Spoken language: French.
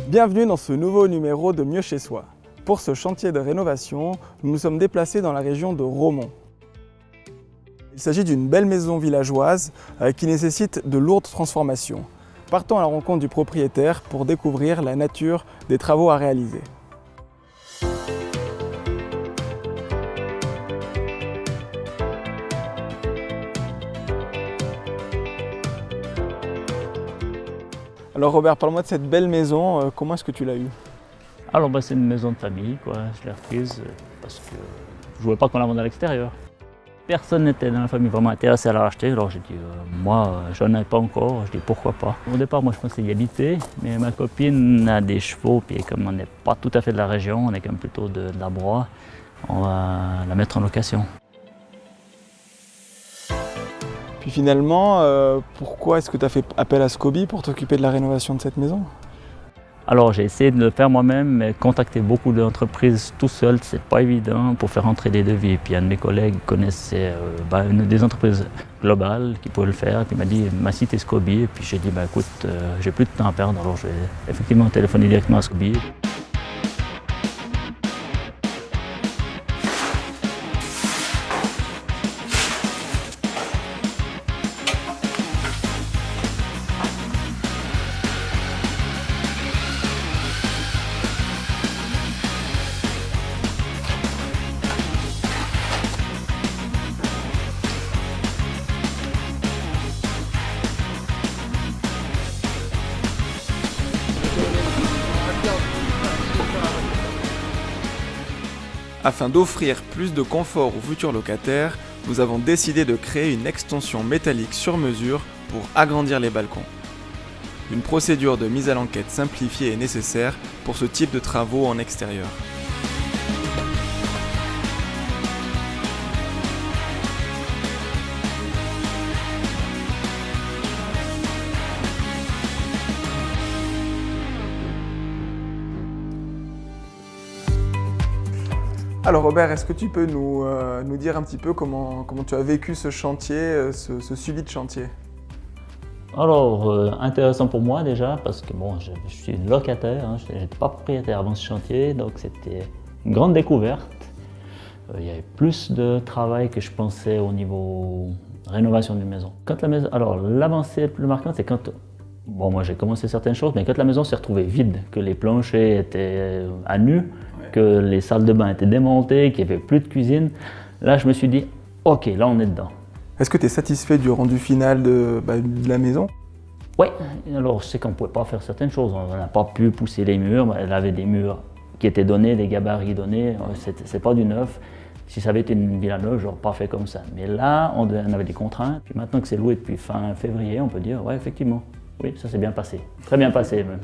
Bienvenue dans ce nouveau numéro de Mieux chez soi. Pour ce chantier de rénovation, nous nous sommes déplacés dans la région de Romont. Il s'agit d'une belle maison villageoise qui nécessite de lourdes transformations. Partons à la rencontre du propriétaire pour découvrir la nature des travaux à réaliser. Alors Robert, parle-moi de cette belle maison, comment est-ce que tu l'as eue? Alors c'est une maison de famille, quoi. Je l'ai reprise parce que je ne voulais pas qu'on la vende à l'extérieur. Personne n'était dans la famille vraiment intéressé à la racheter, alors j'ai dit, moi j'en ai pas encore, je dis pourquoi pas. Au départ moi je pensais y habiter, mais ma copine a des chevaux, puis comme on n'est pas tout à fait de la région, on est quand même plutôt de la Broye, on va la mettre en location. Puis finalement, pourquoi est-ce que tu as fait appel à Scoby pour t'occuper de la rénovation de cette maison? Alors j'ai essayé de le faire moi-même, mais contacter beaucoup d'entreprises tout seul, c'est pas évident pour faire entrer des devis. Et puis un de mes collègues connaissait une des entreprises globales qui pouvaient le faire. Puis il m'a dit, m'a cité Scoby. Et puis j'ai dit, écoute, j'ai plus de temps à perdre, alors je vais effectivement téléphoner directement à Scoby. Afin d'offrir plus de confort aux futurs locataires, nous avons décidé de créer une extension métallique sur mesure pour agrandir les balcons. Une procédure de mise à l'enquête simplifiée est nécessaire pour ce type de travaux en extérieur. Alors Robert, est-ce que tu peux nous dire un petit peu comment tu as vécu ce chantier, ce suivi de chantier? Alors, intéressant pour moi déjà, parce que bon, je suis locataire, hein, je n'étais pas propriétaire avant ce chantier, donc c'était une grande découverte. Il y avait plus de travail que je pensais au niveau rénovation d'une maison. Quand la maison, alors l'avancée plus marquante, c'est quand, bon moi j'ai commencé certaines choses, mais quand la maison s'est retrouvée vide, que les planchers étaient à nu, que les salles de bain étaient démontées, qu'il n'y avait plus de cuisine, là je me suis dit, ok, là on est dedans. Est-ce que tu es satisfait du rendu final de la maison? Oui, alors je sais qu'on ne pouvait pas faire certaines choses, on n'a pas pu pousser les murs, elle avait des murs qui étaient donnés, des gabarits donnés, c'est pas du neuf. Si ça avait été une villa neuve, j'aurais pas fait comme ça. Mais là, on avait des contraintes, puis maintenant que c'est loué depuis fin février, on peut dire, ouais effectivement, oui, ça s'est bien passé, très bien passé même.